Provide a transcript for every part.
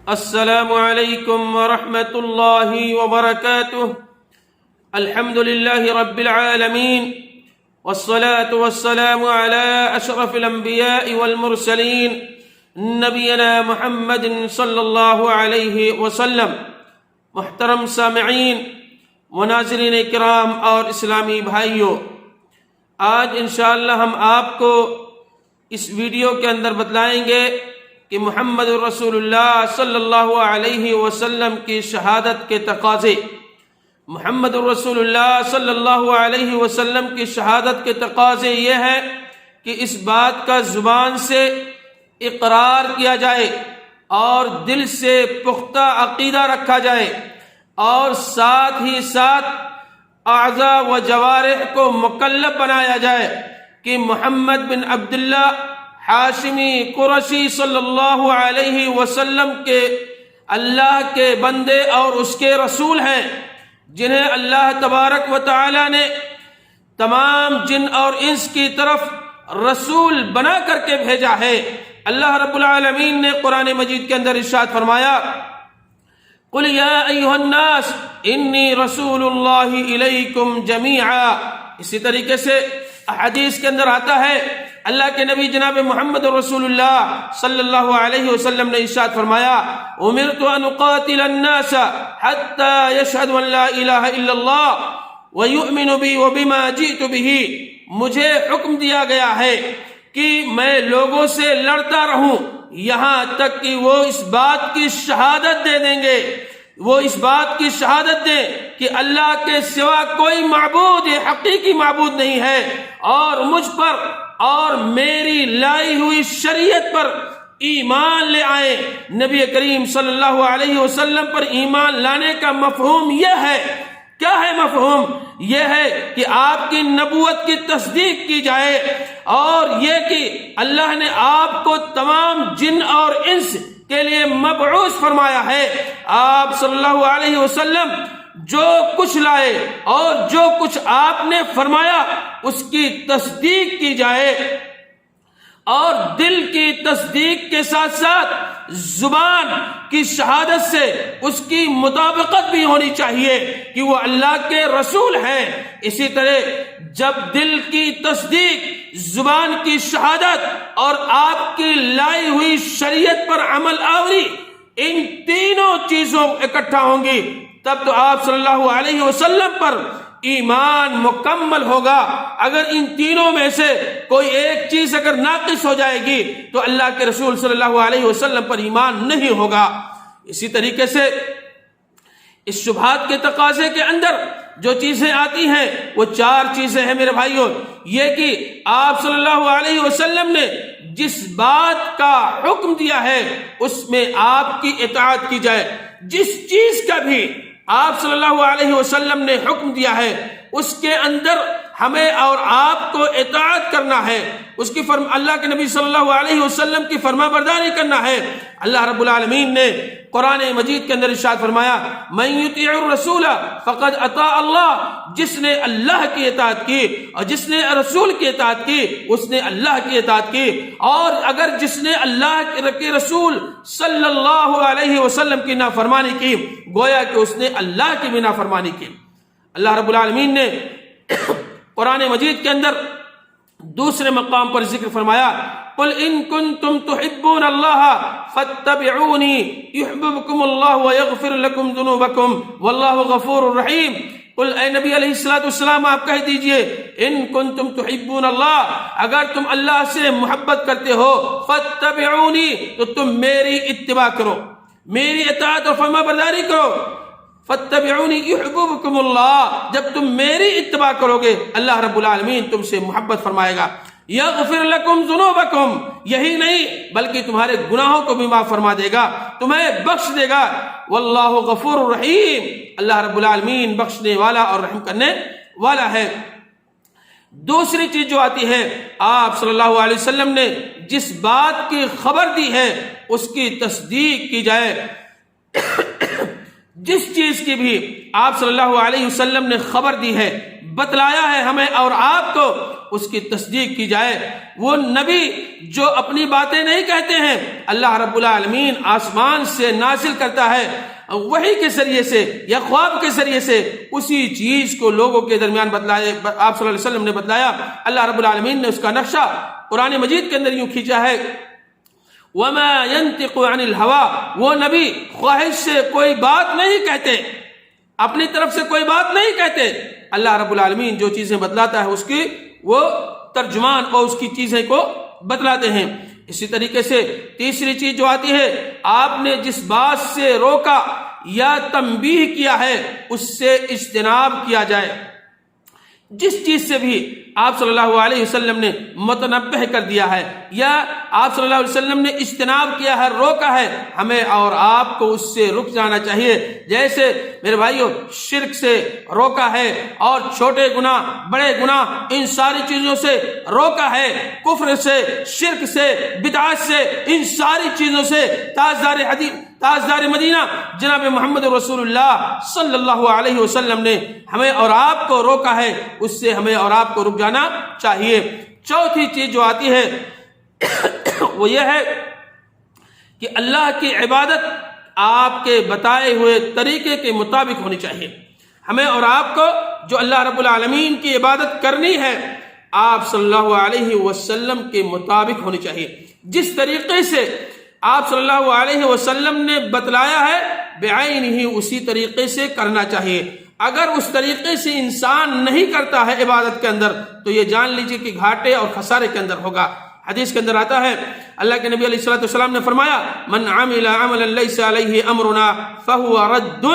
السلام علیکم ورحمۃ اللہ وبرکاتہ۔ الحمد للہ رب العالمین والصلاة والسلام على اشرف الانبیاء والمرسلین نبینا محمد صلی اللہ علیہ وسلم۔ محترم سامعین و ناظرین کرام اور اسلامی بھائیوں، آج انشاءاللہ ہم آپ کو اس ویڈیو کے اندر بتلائیں گے کہ محمد رسول اللہ صلی اللہ علیہ وسلم کی شہادت کے تقاضے۔ محمد رسول اللہ صلی اللہ علیہ وسلم کی شہادت کے تقاضے یہ ہیں کہ اس بات کا زبان سے اقرار کیا جائے اور دل سے پختہ عقیدہ رکھا جائے، اور ساتھ ہی ساتھ اعضاء و جوارح کو مکلف بنایا جائے کہ محمد بن عبداللہ ہاشمی قریشی صلی اللہ علیہ وسلم کے اللہ کے بندے اور اس کے رسول ہیں، جنہیں اللہ تبارک و تعالی نے تمام جن اور انس کی طرف رسول بنا کر کے بھیجا ہے۔ اللہ رب العالمین نے قرآن مجید کے اندر ارشاد فرمایا، قل یا ایھا الناس انی رسول اللہ الیکم جمیعا۔ اسی طریقے سے احادیث کے اندر آتا ہے، اللہ کے نبی جناب محمد رسول اللہ صلی اللہ علیہ وسلم نے ارشاد فرمایا، امرت ان اقاتل الناس حتى يشهدوا ان لا الہ الا اللہ ويؤمنوا بی وبما جئت به۔ مجھے حکم دیا گیا ہے کہ میں لوگوں سے لڑتا رہوں یہاں تک کہ وہ اس بات کی شہادت دے دیں گے، وہ اس بات کی شہادت دیں کہ اللہ کے سوا کوئی معبود حقیقی معبود نہیں ہے، اور مجھ پر اور میری لائی ہوئی شریعت پر ایمان لے آئے۔ نبی کریم صلی اللہ علیہ وسلم پر ایمان لانے کا مفہوم یہ ہے، کیا ہے مفہوم؟ یہ ہے کہ آپ کی نبوت کی تصدیق کی جائے، اور یہ کہ اللہ نے آپ کو تمام جن اور انس کے لیے مبعوث فرمایا ہے۔ آپ صلی اللہ علیہ وسلم جو کچھ لائے اور جو کچھ آپ نے فرمایا اس کی تصدیق کی جائے، اور دل کی تصدیق کے ساتھ ساتھ زبان کی شہادت سے اس کی مطابقت بھی ہونی چاہیے کہ وہ اللہ کے رسول ہیں۔ اسی طرح جب دل کی تصدیق، زبان کی شہادت اور آپ کی لائی ہوئی شریعت پر عمل آوری، ان تینوں چیزوں اکٹھا ہوں گی، تب تو آپ صلی اللہ علیہ وسلم پر ایمان مکمل ہوگا۔ اگر ان تینوں میں سے کوئی ایک چیز اگر ناقص ہو جائے گی تو اللہ کے رسول صلی اللہ علیہ وسلم پر ایمان نہیں ہوگا۔ اسی طریقے سے اس شبہات کے تقاضے کے اندر جو چیزیں آتی ہیں وہ چار چیزیں ہیں میرے بھائیوں۔ یہ کہ آپ صلی اللہ علیہ وسلم نے جس بات کا حکم دیا ہے اس میں آپ کی اطاعت کی جائے۔ جس چیز کا بھی آپ صلی اللہ علیہ وسلم نے حکم دیا ہے اس کے اندر ہمیں اور آپ کو اطاعت کرنا ہے، اس کی اللہ کے نبی صلی اللہ علیہ وسلم کی فرما برداری کرنا ہے۔ اللہ رب العالمین نے قرآن مجید کے اندر ارشاد فرمایا، من یطیع الرسول فقد اطاع اللہ۔ جس نے اللہ کی اطاعت کی اور جس نے رسول کی اطاعت کی اس نے اللہ کی اطاعت کی، اور اگر جس نے اللہ کے رسول صلی اللہ علیہ وسلم کی نافرمانی کی گویا کہ اس نے اللہ کی بھی نافرمانی کی۔ اللہ رب العالمین نے قرآن مجید کے اندر دوسرے مقام پر ذکر فرمایا، قل ان کنتم تحبون اللہ فاتبعونی یحببکم اللہ ویغفر لکم ذنوبکم واللہ غفور رحیم۔ قل اے نبی علیہ السلام آپ کہہ دیجئے، ان کنتم تحبون اللہ، اگر تم اللہ سے محبت کرتے ہو، فاتبعونی تو تم میری اتباع کرو، میری اطاعت اور فرما برداری کرو۔ فاتبعونی یحببکم اللہ، جب تم میری اتباع کرو گے اللہ رب العالمین تم سے محبت فرمائے گا۔ یغفر لکم ذنوبکم، یہی نہیں بلکہ تمہارے گناہوں کو بھی معاف فرما دے گا، تمہیں بخش دے گا۔ واللہ غفور رحیم، اللہ رب العالمین بخشنے والا اور رحم کرنے والا ہے۔ دوسری چیز جو آتی ہے، آپ صلی اللہ علیہ وسلم نے جس بات کی خبر دی ہے اس کی تصدیق کی جائے۔ جس چیز کی بھی آپ صلی اللہ علیہ وسلم نے خبر دی ہے، بتلایا ہے ہمیں اور آپ کو، اس کی تصدیق کی جائے۔ وہ نبی جو اپنی باتیں نہیں کہتے ہیں، اللہ رب العالمین آسمان سے نازل کرتا ہے وحی کے ذریعے سے یا خواب کے ذریعے سے، اسی چیز کو لوگوں کے درمیان بتلایا۔ آپ صلی اللہ علیہ وسلم نے بتلایا، اللہ رب العالمین نے اس کا نقشہ قرآن مجید کے اندر یوں کھینچا ہے، وَمَا يَنْتِقُ عَنِ الْهَوَىٰ، وہ نبی خواہش سے کوئی بات نہیں کہتے، اپنی طرف سے کوئی بات نہیں کہتے۔ اللہ رب العالمین جو چیزیں بتلاتا ہے اس کی وہ ترجمان اور اس کی چیزیں کو بتلاتے ہیں۔ اسی طریقے سے تیسری چیز جو آتی ہے، آپ نے جس بات سے روکا یا تنبیہ کیا ہے اس سے اجتناب کیا جائے۔ جس چیز سے بھی آپ صلی اللہ علیہ وسلم نے متنبہ کر دیا ہے یا آپ صلی اللہ علیہ وسلم نے اجتناب کیا ہے، روکا ہے، ہمیں اور آپ کو اس سے رک جانا چاہیے۔ جیسے میرے بھائیوں شرک سے روکا ہے اور چھوٹے گناہ بڑے گناہ ان ساری چیزوں سے روکا ہے، کفر سے، شرک سے، بدعات سے، ان ساری چیزوں سے تاجدار مدینہ جناب محمد رسول اللہ صلی اللہ علیہ وسلم نے ہمیں اور آپ کو روکا ہے، اس سے ہمیں اور آپ کو رک جانا چاہیے۔ چوتھی چیز جو آتی ہے وہ یہ ہے کہ اللہ کی عبادت آپ کے بتائے ہوئے طریقے کے مطابق ہونی چاہیے۔ ہمیں اور آپ کو جو اللہ رب العالمین کی عبادت کرنی ہے آپ صلی اللہ علیہ وسلم کے مطابق ہونی چاہیے۔ جس طریقے سے آپ صلی اللہ علیہ وسلم نے بتلایا ہے بعین ہی اسی طریقے سے کرنا چاہیے۔ اگر اس طریقے سے انسان نہیں کرتا ہے عبادت کے اندر تو یہ جان لیجئے کہ گھاٹے اور خسارے کے اندر ہوگا۔ حدیث کے اندر آتا ہے، اللہ کے نبی علیہ السلام نے فرمایا، من عمل عملا لیس علیہ امرنا فہو رد،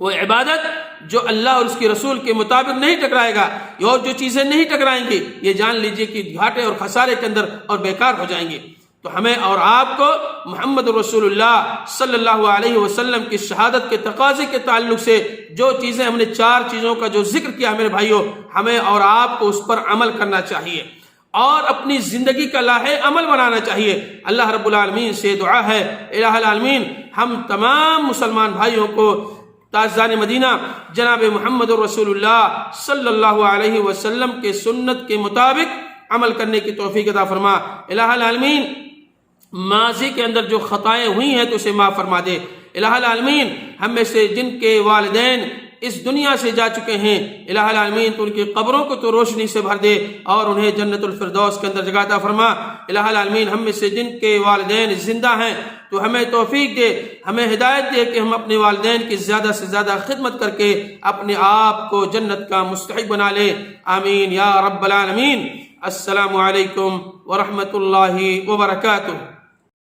وہ عبادت جو اللہ اور اس کے رسول کے مطابق نہیں ٹکرائے گا، اور جو چیزیں نہیں ٹکرائیں گی یہ جان لیجئے کہ گھاٹے اور خسارے کے اندر اور بیکار ہو جائیں گے۔ تو ہمیں اور آپ کو محمد رسول اللہ صلی اللہ علیہ وسلم کی شہادت کے تقاضے کے تعلق سے جو چیزیں ہم نے 4 چیزوں کا جو ذکر کیا میرے بھائیوں، ہمیں اور آپ کو اس پر عمل کرنا چاہیے اور اپنی زندگی کا لاہے عمل بنانا چاہیے۔ اللہ رب العالمین سے دعا ہے، الہ العالمین ہم تمام مسلمان بھائیوں کو تاجدار مدینہ جناب محمد رسول اللہ صلی اللہ علیہ وسلم کے سنت کے مطابق عمل کرنے کی توفیق عطا فرما۔ الہ العالمین ماضی کے اندر جو خطائیں ہوئی ہیں تو اسے معاف فرما دے۔ الہ العالمین ہم میں سے جن کے والدین اس دنیا سے جا چکے ہیں، الہ العالمین تو ان کی قبروں کو تو روشنی سے بھر دے اور انہیں جنت الفردوس کے اندر جگہ عطا فرما۔ الہ العالمین ہم میں سے جن کے والدین زندہ ہیں تو ہمیں توفیق دے، ہمیں ہدایت دے کہ ہم اپنے والدین کی زیادہ سے زیادہ خدمت کر کے اپنے آپ کو جنت کا مستحق بنا لے، آمین یا رب العالمین۔ السلام علیکم ورحمۃ اللہ وبرکاتہ۔